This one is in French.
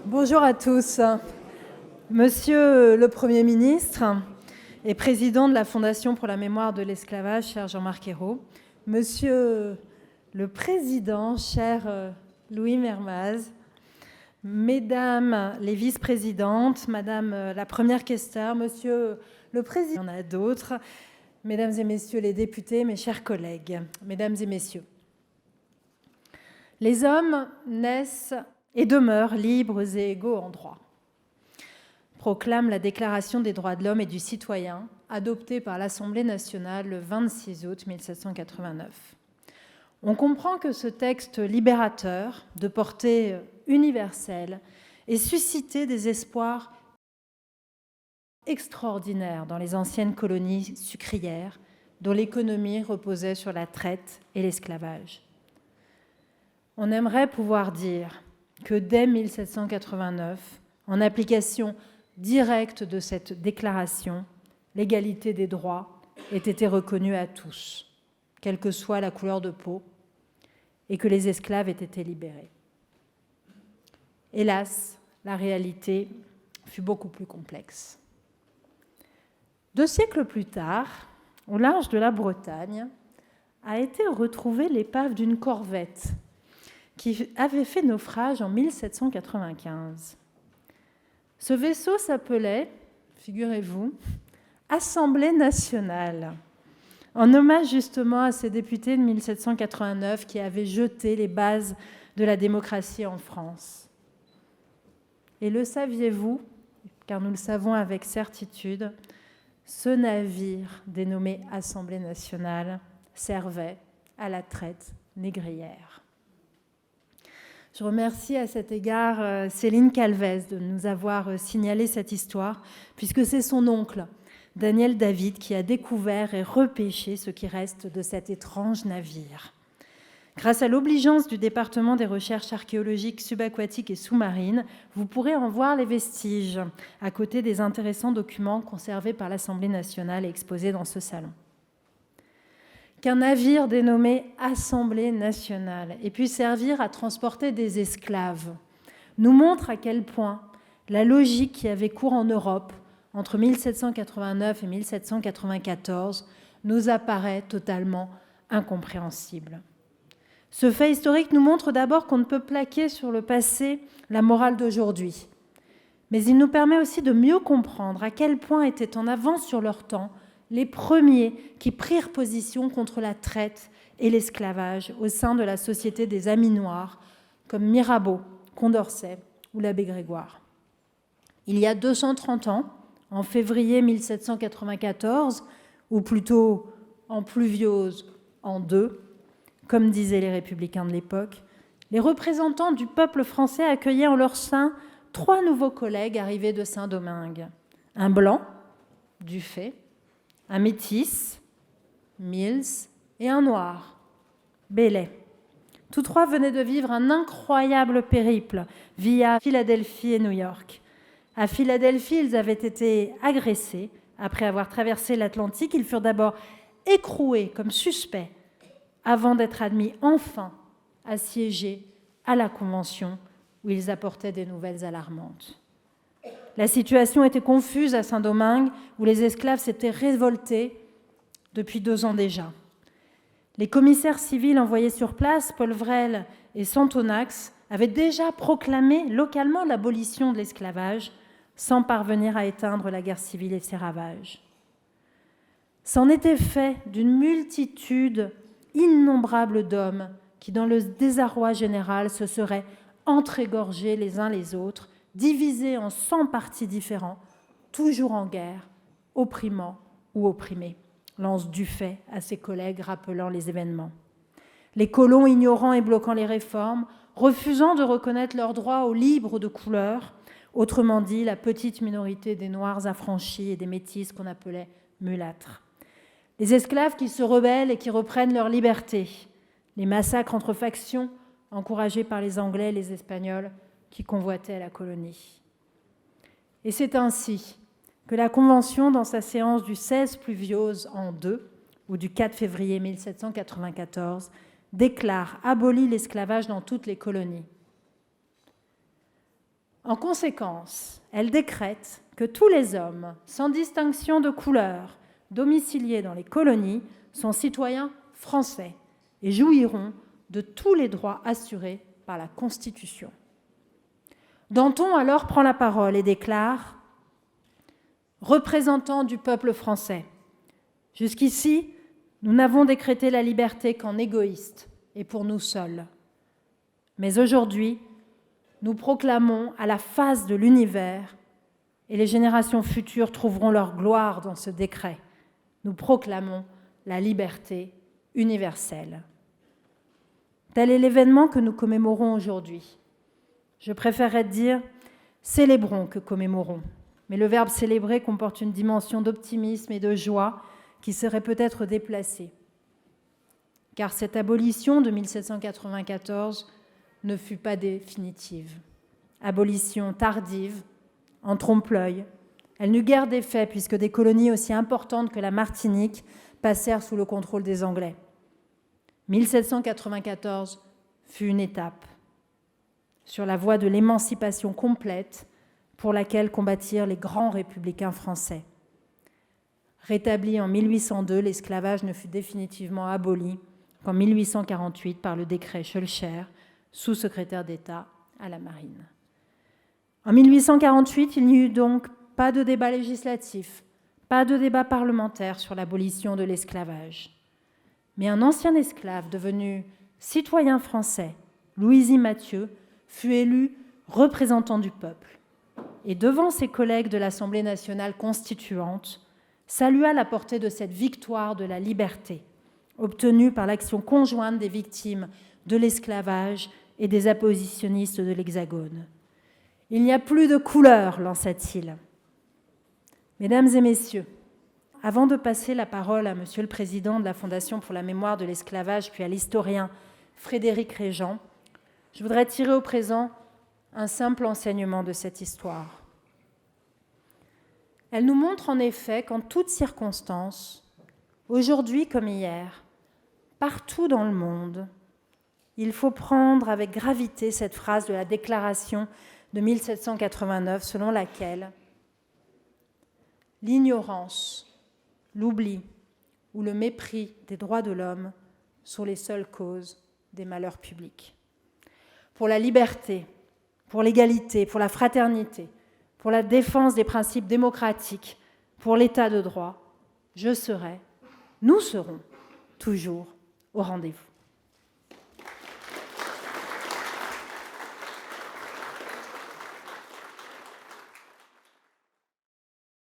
Bonjour à tous. Monsieur le Premier ministre et président de la Fondation pour la mémoire de l'esclavage, cher Jean-Marc Ayrault, Monsieur le Président, cher Louis Mermaz, Mesdames les vice-présidentes, Madame la Première questeur, Monsieur le Président, il y en a d'autres, Mesdames et Messieurs les députés, mes chers collègues, Mesdames et Messieurs. Les hommes naissent et demeurent libres et égaux en droit, proclame la Déclaration des droits de l'homme et du citoyen, adoptée par l'Assemblée nationale le 26 août 1789. On comprend que ce texte libérateur, de portée universelle, ait suscité des espoirs extraordinaires dans les anciennes colonies sucrières, dont l'économie reposait sur la traite et l'esclavage. On aimerait pouvoir dire que dès 1789, en application directe de cette déclaration, l'égalité des droits ait été reconnue à tous, quelle que soit la couleur de peau, et que les esclaves aient été libérés. Hélas, la réalité fut beaucoup plus complexe. 2 siècles plus tard, au large de la Bretagne, a été retrouvée l'épave d'une corvette qui avait fait naufrage en 1795. Ce vaisseau s'appelait, figurez-vous, Assemblée nationale, en hommage justement à ces députés de 1789 qui avaient jeté les bases de la démocratie en France. Et le saviez-vous, car nous le savons avec certitude, ce navire dénommé Assemblée nationale servait à la traite négrière. Je remercie à cet égard Céline Calvez de nous avoir signalé cette histoire, puisque c'est son oncle, Daniel David, qui a découvert et repêché ce qui reste de cet étrange navire. Grâce à l'obligeance du département des recherches archéologiques subaquatiques et sous-marines, vous pourrez en voir les vestiges, à côté des intéressants documents conservés par l'Assemblée nationale et exposés dans ce salon. Qu'un navire dénommé Assemblée nationale ait pu servir à transporter des esclaves nous montre à quel point la logique qui avait cours en Europe entre 1789 et 1794 nous apparaît totalement incompréhensible. Ce fait historique nous montre d'abord qu'on ne peut plaquer sur le passé la morale d'aujourd'hui, mais il nous permet aussi de mieux comprendre à quel point étaient en avance sur leur temps les premiers qui prirent position contre la traite et l'esclavage au sein de la société des Amis noirs, comme Mirabeau, Condorcet ou l'abbé Grégoire. Il y a 230 ans, en février 1794, ou plutôt en pluviose en 2, comme disaient les républicains de l'époque, les représentants du peuple français accueillaient en leur sein 3 nouveaux collègues arrivés de Saint-Domingue. Un blanc, Dufay, un métis, Mills, et un noir, Bailey. Tous 3 venaient de vivre un incroyable périple via Philadelphie et New York. À Philadelphie, ils avaient été agressés. Après avoir traversé l'Atlantique, ils furent d'abord écroués comme suspects avant d'être admis enfin à siéger à la Convention où ils apportaient des nouvelles alarmantes. La situation était confuse à Saint-Domingue, où les esclaves s'étaient révoltés depuis 2 ans déjà. Les commissaires civils envoyés sur place, Paul Vrel et Santonax, avaient déjà proclamé localement l'abolition de l'esclavage, sans parvenir à éteindre la guerre civile et ses ravages. C'en était fait d'une multitude innombrable d'hommes qui, dans le désarroi général, se seraient entr'égorgés les uns les autres, divisés en 100 partis différents, toujours en guerre, opprimant ou opprimés, lance Dufay à ses collègues rappelant les événements. Les colons ignorant et bloquant les réformes, refusant de reconnaître leurs droits aux libres de couleur, autrement dit la petite minorité des Noirs affranchis et des métis qu'on appelait mulâtres. Les esclaves qui se rebellent et qui reprennent leur liberté, les massacres entre factions encouragés par les Anglais et les Espagnols qui convoitaient la colonie. Et c'est ainsi que la Convention, dans sa séance du 16 pluviose en 2, ou du 4 février 1794, déclare aboli l'esclavage dans toutes les colonies. En conséquence, elle décrète que tous les hommes, sans distinction de couleur, domiciliés dans les colonies, sont citoyens français et jouiront de tous les droits assurés par la Constitution. Danton alors prend la parole et déclare « Représentants du peuple français, jusqu'ici, nous n'avons décrété la liberté qu'en égoïstes et pour nous seuls. Mais aujourd'hui, nous proclamons à la face de l'univers, et les générations futures trouveront leur gloire dans ce décret. Nous proclamons la liberté universelle. » Tel est l'événement que nous commémorons aujourd'hui. Je préférerais dire « célébrons » que « commémorons ». Mais le verbe « célébrer » comporte une dimension d'optimisme et de joie qui serait peut-être déplacée. Car cette abolition de 1794 ne fut pas définitive. Abolition tardive, en trompe-l'œil. Elle n'eut guère d'effet puisque des colonies aussi importantes que la Martinique passèrent sous le contrôle des Anglais. 1794 fut une étape sur la voie de l'émancipation complète pour laquelle combattirent les grands républicains français. Rétabli en 1802, l'esclavage ne fut définitivement aboli qu'en 1848 par le décret Schœlcher, sous-secrétaire d'État à la Marine. En 1848, il n'y eut donc pas de débat législatif, pas de débat parlementaire sur l'abolition de l'esclavage. Mais un ancien esclave devenu citoyen français, Louisy Mathieu, fut élu représentant du peuple et devant ses collègues de l'Assemblée nationale constituante, salua la portée de cette victoire de la liberté, obtenue par l'action conjointe des victimes de l'esclavage et des abolitionnistes de l'Hexagone. « Il n'y a plus de couleur », lança-t-il. Mesdames et messieurs, avant de passer la parole à Monsieur le Président de la Fondation pour la mémoire de l'esclavage, puis à l'historien Frédéric Régent, je voudrais tirer au présent un simple enseignement de cette histoire. Elle nous montre en effet qu'en toutes circonstances, aujourd'hui comme hier, partout dans le monde, il faut prendre avec gravité cette phrase de la Déclaration de 1789 selon laquelle l'ignorance, l'oubli ou le mépris des droits de l'homme sont les seules causes des malheurs publics. Pour la liberté, pour l'égalité, pour la fraternité, pour la défense des principes démocratiques, pour l'état de droit, je serai, nous serons toujours au rendez-vous.